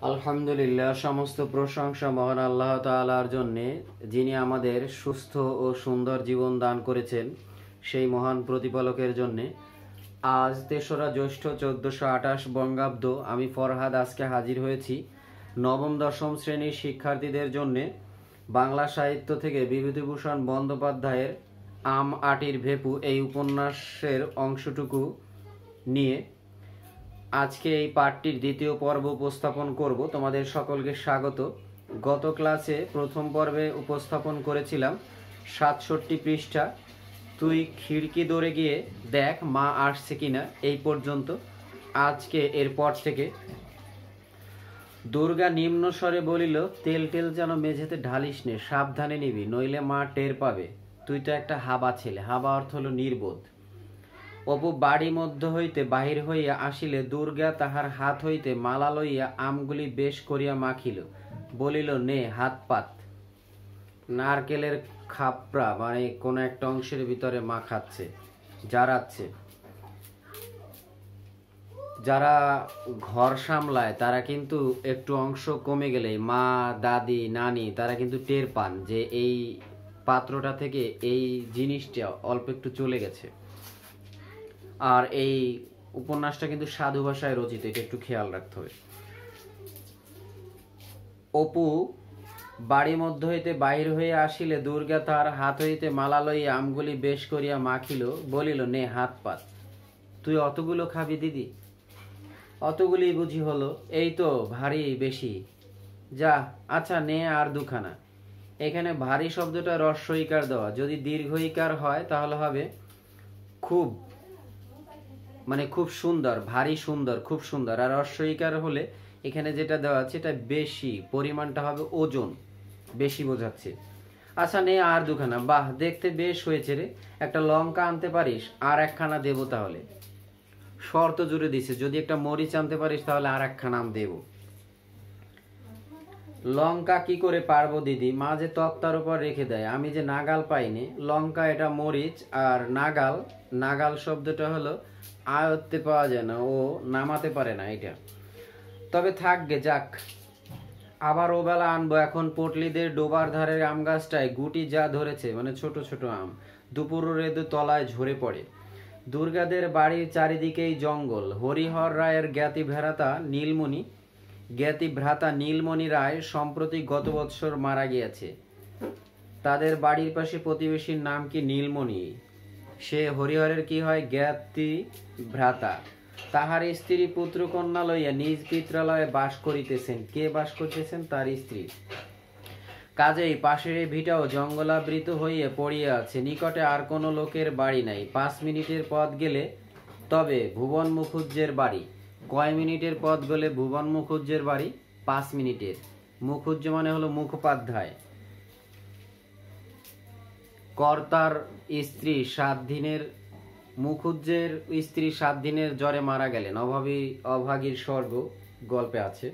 আলহামদুলিল্লাহ, সমস্ত প্রশংসা মহান আল্লাহ তাআলার জন্যে, যিনি আমাদের সুস্থ ও সুন্দর জীবন দান করেছেন, সেই মহান প্রতিপালকের জন্যে। আজ ৩রা জ্যৈষ্ঠ ১৪২৮ বঙ্গাব্দ। আমি ফরহাদ আজকে হাজির হয়েছি নবম দশম শ্রেণীর শিক্ষার্থীদের জন্যে বাংলা সাহিত্য থেকে বিভূতিভূষণ বন্দ্যোপাধ্যায়ের আম আটির ভেপু এই উপন্যাসের অংশটুকু নিয়ে আজকে এই পাঠটির দ্বিতীয় পর্ব উপস্থাপন করব। তোমাদের সকলকে স্বাগত। গত ক্লাসে প্রথম পর্বে উপস্থাপন করেছিলাম ৬৭ পৃষ্ঠা। তুই খিড়কি দৌড়ে গিয়ে দেখ মা আসছে কিনা, এই পর্যন্ত। আজকে এরপর থেকে দুর্গা নিম্ন স্বরে বলিল, তেল টেল যেন মেঝেতে ঢালিস নে, সাবধানে নিবি, নইলে মা টের পাবে। তুই তো একটা হাবা ছেলে। হাবা অর্থ হলো নির্বোধ। অপু বাড়ি মধ্য হইতে বাহির হইয়া আসিলে দুর্গা তাহার হাত হইতে মালা লইয়া আমগুলি বেশ করিয়া মাখিল, বলিল, নে হাত পাত। নারকেলের খাপড়া মানে কোন একটা অংশের ভিতরে মাখাচ্ছে, জারাচ্ছে। যারা ঘর সামলায় তারা কিন্তু একটু অংশ কমে গেলে, মা, দাদি, নানি, তারা কিন্তু টের পান যে এই পাত্রটা থেকে এই জিনিসটা অল্প একটু চলে গেছে। আর এই উপন্যাসটা কিন্তু সাধু ভাষায় রচিত, এটা একটু খেয়াল রাখতে হবে। অপু বাড়ি মধ্য হইতে বাহির হইয়া আসিলে দুর্গা তার হাত হইতে মালা লইয়া আমগুলি বেশ করিয়া মাখিল, বলিল, নে হাত পাত। তুই অতগুলো খাবি দিদি? অতগুলি বুঝি হলো? এই তো ভারী বেশি। যা, আচ্ছা নে আর দুখানা। এখানে ভারী শব্দটা রস্বইকার দেওয়া, যদি দীর্ঘইকার হয় তাহলে হবে খুব, মানে খুব সুন্দর, ভারী সুন্দর, খুব সুন্দর। আর রস্বইকার হলে এখানে যেটা দেওয়া আছে এটা বেশি, পরিমাণটা হবে ওজন, বেশি বোঝাচ্ছে। আচ্ছা নে আর দুখানা। বাহ, দেখতে বেশ হয়েছে রে। একটা লঙ্কা আনতে পারিস? আর একখানা দেবো তাহলে। শর্ত জুড়ে দিছে, যদি একটা মরিচ আনতে পারিস তাহলে আর একখানা আম দেবো। লঙ্কা কি করে পারবো দিদি, মা যে তক্তার উপর রেখে দেয়, আমি যে নাগাল পাইনি। লঙ্কা এটা মরিচ, আর নাগাল, নাগাল শব্দটা হলো আয়ত্তে পাওয়া যায় না, ও নামাতে পারে না এটা। তবে থাকবে, যাক, আবার ওবেলা আনবো। এখন পটলিদের ডোবার ধারের আম গাছটায় গুটি যা ধরেছে, মানে ছোট ছোট আম, দুপুর রেদু তলায় ঝরে পড়ে। দুর্গাদের বাড়ির চারিদিকেই জঙ্গল। হরিহর রায়ের জ্ঞাতি ভ্রাতা নীলমণি রায় সম্প্রতি গত বৎসর মারা গিয়েছে। তাদের বাড়ির পাশে প্রতিবেশীর নাম কি নীলমণি। সে হরিহরের কি হয়, জ্ঞাতি ভ্রাতা। তাহার স্ত্রী পুত্র কন্যা লইয়া নিজ পিত্রালয়ে বাস করিতেছেন। কে বাস করিতেছেন? তার স্ত্রী। কাজেই পাশের ভিটাও জঙ্গলাবৃত হইয়া পড়িয়া আছে। নিকটে আর কোনো লোকের বাড়ি নাই। 5 মিনিটের পথ গেলে তবে ভুবন মুখুজ্জের বাড়ি। কয় মিনিটের পথ গেলে ভুবন মুখুজ্জের বাড়ি? 5 মিনিটের। মুখুজ্জ মানে হলো মুখোপাধ্যায়। কর্তার স্ত্রী 7 দিনের, মুখুজ্জের স্ত্রী 7 দিনের জ্বরে মারা গেলেন। অভাগীর স্বর্গ গল্পে আছে।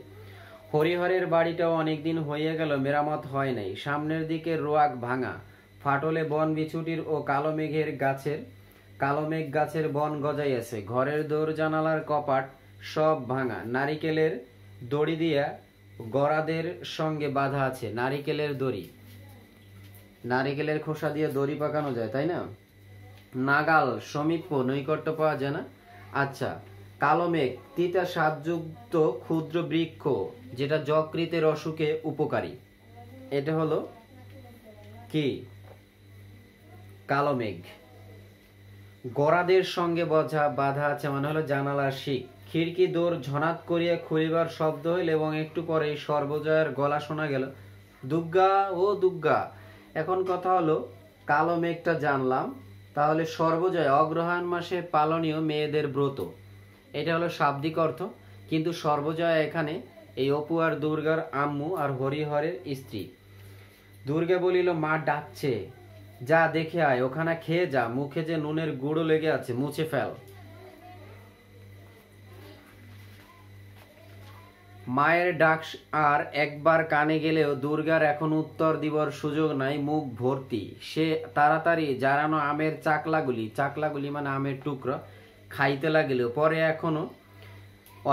হরিহরের বাড়িটাও অনেকদিন হইয়া গেল, মেরামত হয় নাই। সামনের দিকে রোয়াক ভাঙা, ফাটলে বন বিছুটির ও কালো মেঘ গাছের বন গজাইয়াছে। ঘরের দোর জানালার কপাট সব ভাঙা। নারিকেলের দড়ি দিয়া গড়াদের সঙ্গে বাঁধা আছে। নারিকেলের দড়ি, নারিকেলের খোসা দিয়ে দড়ি পাকানো যায়, তাই না? নাগাল, সমীপ্য, নৈকট্য পাওয়া যায় না। আচ্ছা, কালো মেঘ, তিতা স্বাদযুক্ত ক্ষুদ্র বৃক্ষ, যেটা যকৃতের অসুখে উপকারী। এটা হলো কি? কালো মেঘ। গড়াদের সঙ্গে বাধা আছে মানে হলো জানালার শিক। খিড়কি দোর ঝনাত করিয়া খুলিবার শব্দ হইল এবং একটু পরে সর্বজয়ের গলা শোনা গেল, দুর্গা, ও দুর্গা। এখন কথা হলো, কালো মেঘটা জানলাম, তাহলে সর্বজয় অগ্রহায়ণ মাসে পালনীয় মেয়েদের ব্রত, এটা হলো শাব্দিক অর্থ। কিন্তু সর্বজয়া এখানে এই অপু আর দুর্গার আম্মু আর হরিহরের স্ত্রী। দুর্গা বলিল, মা ডাকছে, যা দেখে আয়, ওখানে খেয়ে যা, মুখে যে নুনের গুঁড়ো লেগে আছে, মুছে ফেল। মায়ের ডাক আর একবার কানে গেলেও দুর্গার এখন উত্তর দিবার সুযোগ নাই, মুখ ভর্তি। সে তাড়াতাড়ি জারানো আমের চাকলাগুলি মানে আমের টুকরা, খাইতে লাগিল। পরে এখনো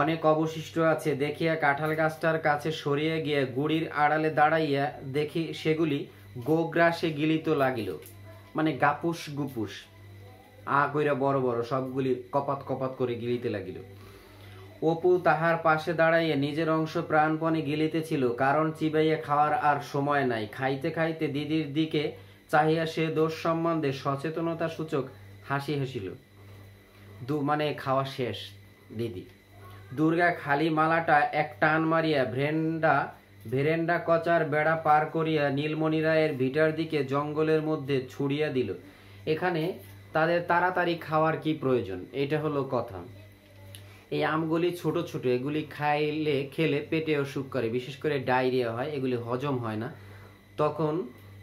অনেক অবশিষ্ট আছে দেখিয়া কাঁঠাল গাছটার কাছে সরিয়ে গিয়ে গুড়ির আড়ালে দাঁড়াইয়া দেখি সেগুলি গোগ্রাসে গিলিত লাগিল, মানে গাপুস গুপুস কইরা বড় বড় সবগুলি কপাত কপাত করে গিলিতে লাগিল। অপু তাহার পাশে দাঁড়াইয়া নিজের অংশ প্রাণপণে গিলিতেছিল, কারণ চিবাইয়া খাওয়ার আর সময় নাই। খাইতে খাইতে দিদির দিকে চাহিয়া সে দোষ সম্বন্ধে সচেতনতা সূচক হাসি হাসিল। মানে খাওয়া শেষ দিদি। দুর্গা খালি মালাটা এক টান মারিয়া ভেরেন্ডা কচার বেড়া পার করিয়া নীলমণি রায়ের ভিটার দিকে জঙ্গলের মধ্যে ছুড়িয়া দিল। এখানে তাদের তাড়াতাড়ি খাওয়ার কি প্রয়োজন, এটা হলো কথা। এই আমগুলি ছোট ছোট, এগুলি খেলে পেটে অসুখ করে, বিশেষ করে ডায়রিয়া হয়, এগুলি হজম হয় না। তখন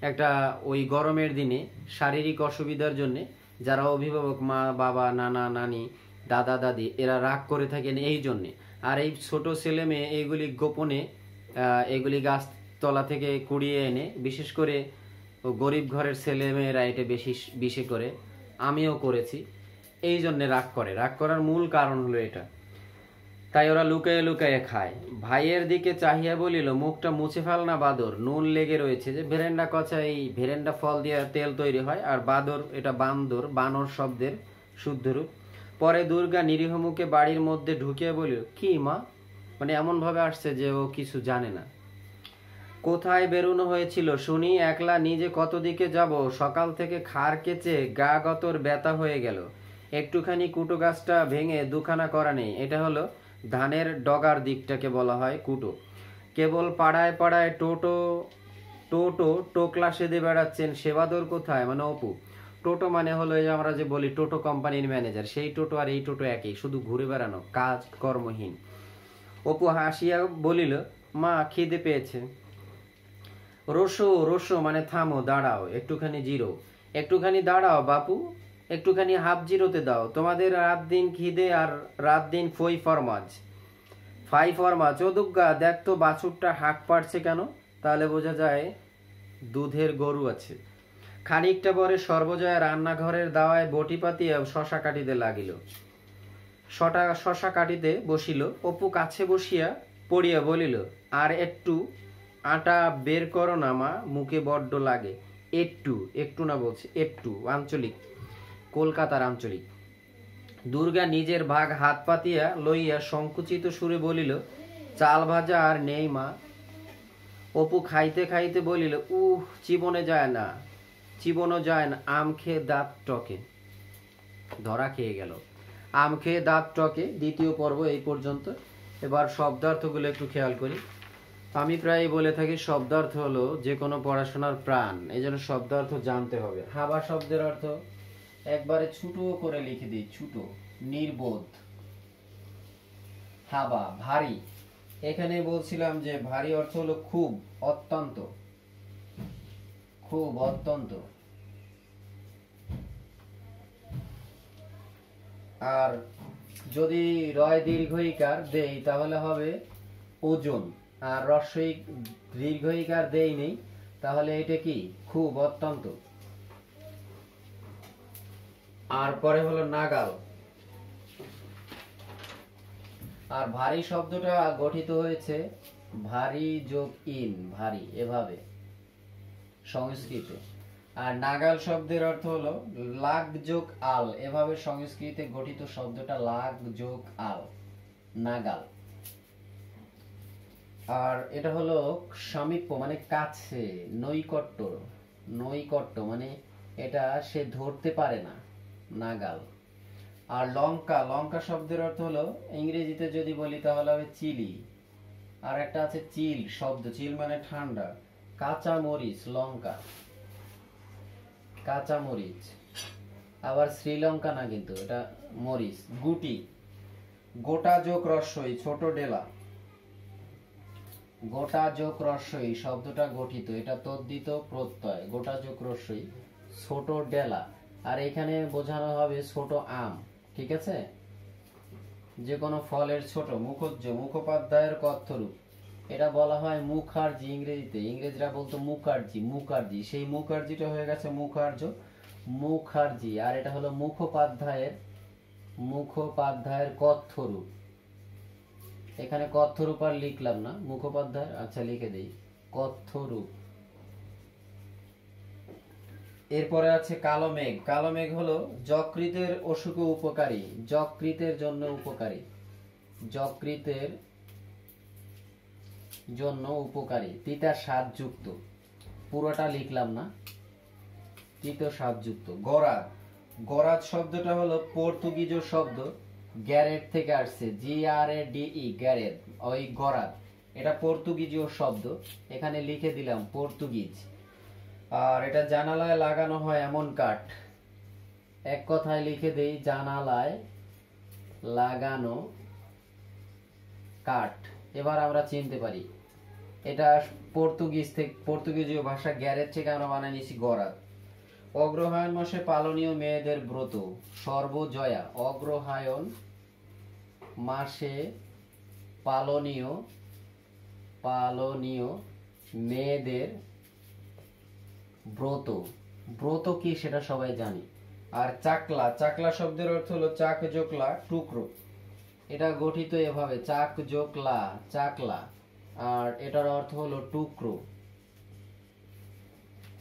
একটা ওই গরমের দিনে শারীরিক অসুবিধার জন্য যারা অভিভাবক, মা বাবা, নানা নানি, দাদা দাদি, এরা রাগ করে থাকেন এই জন্যে। আর এই ছোট ছেলে মেয়ে এইগুলি গোপনে এগুলি গাছতলা থেকে কুড়িয়ে এনে, বিশেষ করে গরিব ঘরের ছেলে মেয়েরা এটা বেশি করে, আমিও করেছি, এই জন্যে রাগ করে। রাগ করার মূল কারণ হলো এটা, তাই ওরা লুকায়ে লুকায়ে খায়। ভাইয়ের দিকে চাহিয়া বলিল, মুখটা মুছে ফেল না বাদর, নুন লেগে রয়েছে। যে ভেরেন্ডা কচা, এই ভেরেন্ডা ফল দিয়ে তেল তৈরি হয়, আর বাদর এটা বানর শব্দের শুদ্ধ রূপ। পরে দুর্গা নিরীহ মুখে বাড়ির মধ্যে ঢুকিয়ে বলিল, কি মা? মানে এমন ভাবে আসছে যে ও কিছু জানে না। কোথায় বেরোনো হয়েছিল শুনি? একলা নিজে কত দিকে যাব? সকাল থেকে খার কেচে গা গতর ব্যথা হয়ে গেল। একটুখানি কুটো গাছটা ভেঙে দুখানা করা নেই। এটা হলো ধানের ডগার দিকটাকে বলা হয় কুটো। কেবল পাড়ায় পাড়ায় টোকলা সেদে বেড়াচ্ছেন, সেবাদর কোথায়? মানে অপু। টোটো মানে হলো এই যে আমরা যে বলি টোটো কোম্পানির ম্যানেজার, সেই টোটো আর এই টোটো একই, শুধু ঘুরে বেড়ানো, কাজ কর্মহীন। অপু হাসিয়া বলিল, মা খিদে পেয়েছে। রোসো মানে থামো, দাঁড়াও, একটুখানি জিরো। একটুখানি দাঁড়াও বাপু, একটুখানি হাফ জিরোতে দাও। তোমাদের রাত দিন খিদে আর রাত দিন ফাই ফরমাজ। ও দুগ্গা, দেখ তো বাছুরটা হাঁক পাড়ছে কেন? তাহলে বোঝা যায় দুধের গরু আছে। খানিকটা পরে সর্বজয়া রান্নাঘরের দাওয়ায় বটি পাতিয়া শশা কাটিতে লাগিল। শশা কাটিতে বসিল। অপু কাছে বসিয়া পড়িয়া বলিল, আর একটু আটা বের করো না মা, মুখে বড্ড লাগে। একটু না বলছে, একটু, আঞ্চলিক, কলকাতার আঞ্চলিক। দুর্গা নিজের ভাগ হাত পাতিয়া লইয়া সংকুচিত সুরে বলিল, চাল ভাজা আর নেই মা। অপু খাইতে খাইতে বলিল, চিবনো যায় না, আম খেয়ে দাঁত টকে। ধরা খেয়ে গেল। আম খেয়ে দাঁত টকে দ্বিতীয় পর্ব এই পর্যন্ত। এবার শব্দার্থগুলো একটু খেয়াল করি। আমি প্রায় বলে থাকি শব্দার্থ হলো যে কোনো পড়াশোনার প্রাণ, এই জন্য শব্দার্থ জানতে হবে। হাবা শব্দের অর্থ একবারে ছোটো করে লিখে দিই, ছোটো, নির্বোধ। হাবা ভারী, এখানে বলছিলাম যে ভারী অর্থ হলো খুব, অত্যন্ত, খুব অত্যন্ত। আর যদি রয় দীর্ঘইকার দেই তাহলে হবে ওজন, আর রস্বই দীর্ঘইকার দেই নেই তাহলে এটা কি? খুব, অত্যন্ত। আর পরে হলো নাগাল। আর ভারী শব্দটা গঠিত হয়েছে ভারী যোগ ইন, ভারী, এভাবে সংস্কৃতে। আর নাগাল শব্দের অর্থ হলো লাগ যোগ আল, এভাবে সংস্কৃতে গঠিত শব্দটা লাগ যোগ আল, নাগাল। আর এটা হলো সামীপ্য মানে কাছে, নৈকট্য মানে এটা সে ধরতে পারে না, নাগাল। আর লঙ্কা শব্দের অর্থ হলো ইংরেজিতে যদি বলি তাহলে হবে চিলি। আর একটা আছে চিল শব্দ, চিল মানে ঠান্ডা। কাঁচা মরিচ, লঙ্কা, কাঁচা মরিচ। আবার শ্রীলঙ্কা না, কিন্তু এটা মরিচ। গুটি, গোটা যোগ রস্বই, ছোট ডেলা। গোটা যোগ রস্বই শব্দটা গঠিত, এটা তদ্ধিত প্রত্যয়, গোটা যোগ রস্বই, ছোট ডেলা। আর এখানে বোঝানো হবে ছোট আম, ঠিক আছে? যে কোনো ফলের ছোট। মুখোজ্জ, মুখোপাধ্যায়ের কথ্যরূপ, এটা বলা হয় মুখার্জি ইংরেজিতে। ইংরেজরা বলতো মুখার্জি, সেই মুখার্জিটা হয়ে গেছে মুখার্জি। আর এটা হলো মুখোপাধ্যায়ের কথ্যরূপ। এখানে কথ্যরূপ আর লিখলাম না, মুখোপাধ্যায়, আচ্ছা লিখে দেই কথ্যরূপ। এরপরে আছে কালো মেঘ। কালো মেঘ হলো যকৃতের অসুখে উপকারী, যকৃতের জন্য উপকারী, যকৃতের জন্য উপকারী, তিতা স্বাদযুক্ত, পুরোটা লিখলাম না, তিতা স্বাদযুক্ত। গরাদ, গরাদ শব্দটা হলো পর্তুগিজ শব্দ, গ্যারেট থেকে আসছে, GRADE, গ্যারেট, ওই গরাদ, এটা পর্তুগিজীয় শব্দ, এখানে লিখে দিলাম পর্তুগিজ। আর এটা জানালায় লাগানো হয় এমন কাঠ, এক কথায় লিখে দেই জানালায় লাগানো কাঠ। এবার আমরা চিনতে পারি এটা পর্তুগিজ থেকে, পর্তুগিজীয় ভাষা গ্যারেট থেকে আমরা বানিয়ে নিয়েছি গরাদ। অগ্রহায়ণ মাসে পালনীয় মেয়েদের ব্রত, সর্বজয়া, অগ্রহায়ণ মাসে পালনীয় মেয়েদের ব্রত, ব্রত কি সেটা সবাই জানি। আর চাকলা, চাকলা শব্দের অর্থ হলো চাক জোকলা, টুকরো, এটা গঠিত এভাবে চাক জোকলা, চাকলা, আর এটার অর্থ হলো টুকরো।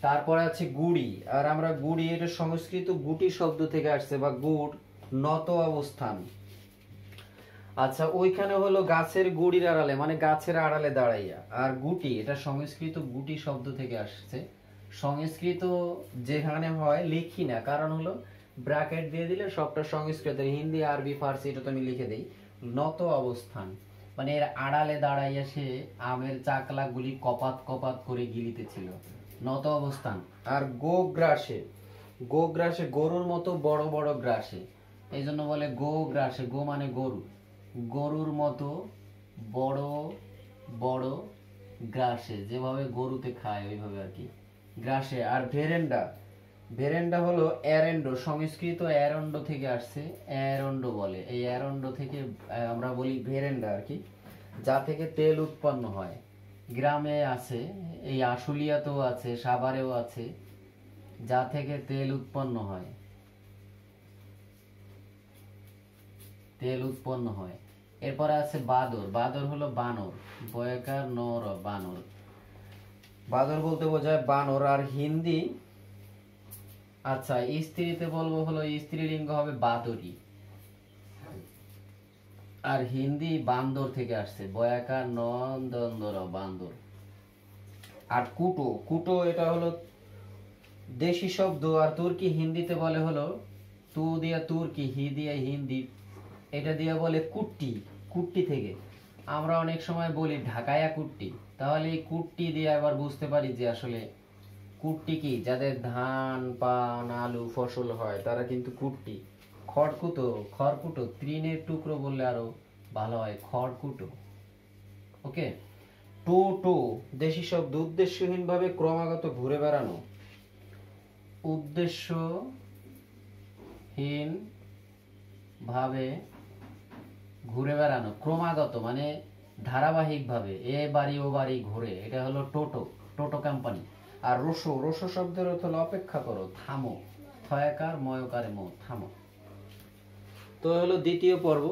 তারপরে আছে গুড়ি, আর আমরা গুড়ি, এটা সংস্কৃত গুটি শব্দ থেকে আসছে, বা গুড়, নত অবস্থান। আচ্ছা, ওইখানে হলো গাছের গুড়ির আড়ালে, মানে গাছের আড়ালে দাঁড়াইয়া। আর গুটি, এটা সংস্কৃত গুটি শব্দ থেকে আসছে। সংস্কৃত যেখানে হয় লিখি না, কারণ হলো ব্র্যাকেট দিয়ে দিলে সবটা সংস্কৃত, হিন্দি আরবি ফার্সি এটা তো আমি লিখে দেই। নত অবস্থান মানে এর আড়ালে দাঁড়াইয়া সে আমের চাকলাগুলি কপাত কপাত করে গিলিতেছিল, নত অবস্থান। আর গোগ্রাসে, গোগ্রাসে গরুর মতো বড় বড় গ্রাসে, এই জন্য বলে গোগ্রাসে, গো মানে গরু, গরুর মতো বড় বড় গ্রাসে, যেভাবে গরুতে খায় ওইভাবে আর কি, গ্রাসে। আর ভেরেন্ডা, ভেরেন্ডা হলো অ্যারেন্ডো, সংস্কৃত অ্যারন্ডো থেকে আসছে, অ্যারন্ডো বলে, এই অ্যারন্ডো থেকে আমরা বলি ভেরেন্ডা আর কি, যা থেকে তেল উৎপন্ন হয়। গ্রামে আছে, এই আশুলিয়াতেও আছে, সাভারেও আছে, যা থেকে তেল উৎপন্ন হয়, তেল উৎপন্ন হয়। এরপরে আছে বাদর, বাদর হলো বানর, বয়কার নর, বানর, বাদর বলতে বোঝায় বানর। আর হিন্দি, আচ্ছা স্ত্রীতে বলবো হলো স্ত্রীলিঙ্গ হবে বাদরি, আর হিন্দি বান্দর থেকে আসছে, বয়াকার নন্দর, বান্দর। আর কুটো, কুটো এটা হলো দেশি শব্দ, আর তুর্কি হিন্দিতে বলে হলো তু দিয়া তুর্কি, হি দিয়া হিন্দি, এটা দিয়ে বলে কুট্টি, কুট্টি থেকে। আমরা অনেক সময় বলি ঢাকায়া কুট্টি, তাহলে এই কুট্টি দিয়ে আবার বুঝতে পারি যে আসলে কুট্টি কি, যাদের ধান পান আলু ফসল হয় তারা কিন্তু কুট্টি। খড়কুটো, খড়কুটো, তৃণের টুকরো বললে আরো ভালো হয়, খড়কুটো। ওকে। টু টু দেশি শব্দ, উদ্দেশ্যহীন ভাবে ক্রমাগত ঘুরে বেড়ানো, উদ্দেশ্যহীন ভাবে ঘুরে বেড়ানো, ক্রমাগত মানে ধারাবাহিক ভাবে এ বাড়ি ও বাড়ি ঘুরে, এটা হলো টোটো, টোটো কোম্পানি। আর রসো, রসো শব্দের অর্থ হলো অপেক্ষা করো, থামো, থয়াকার ময়কারে মো, থামো। তো হলো দ্বিতীয় পর্ব,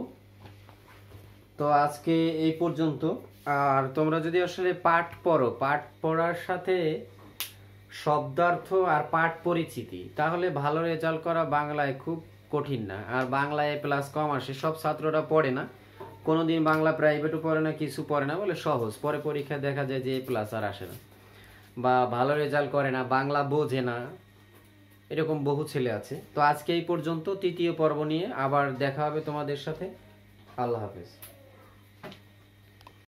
তো আজকে এই পর্যন্ত। আর তোমরা যদি আসলে পাঠ পড়ো, পাঠ পড়ার সাথে শব্দার্থ আর পাঠ পরিচিতি, তাহলে ভালো রেজাল্ট করা বাংলায় খুব কঠিন না। আর বাংলায় প্লাস কম আসে, সব ছাত্ররা পড়ে না, কোনোদিন বাংলা প্রাইভেটও পড়ে না, কিছু পড়ে না বলে সহজ, পরে পরীক্ষা দেখা যায় যে প্লাস আর আসে না, বা ভালো রেজাল্ট করে না, বাংলা বোঝে না, এরকম বহু ছেলে আছে। তো আজকে এই পর্যন্ত, তৃতীয় পর্ব নিয়ে আবার দেখা হবে তোমাদের সাথে। আল্লাহ হাফেজ।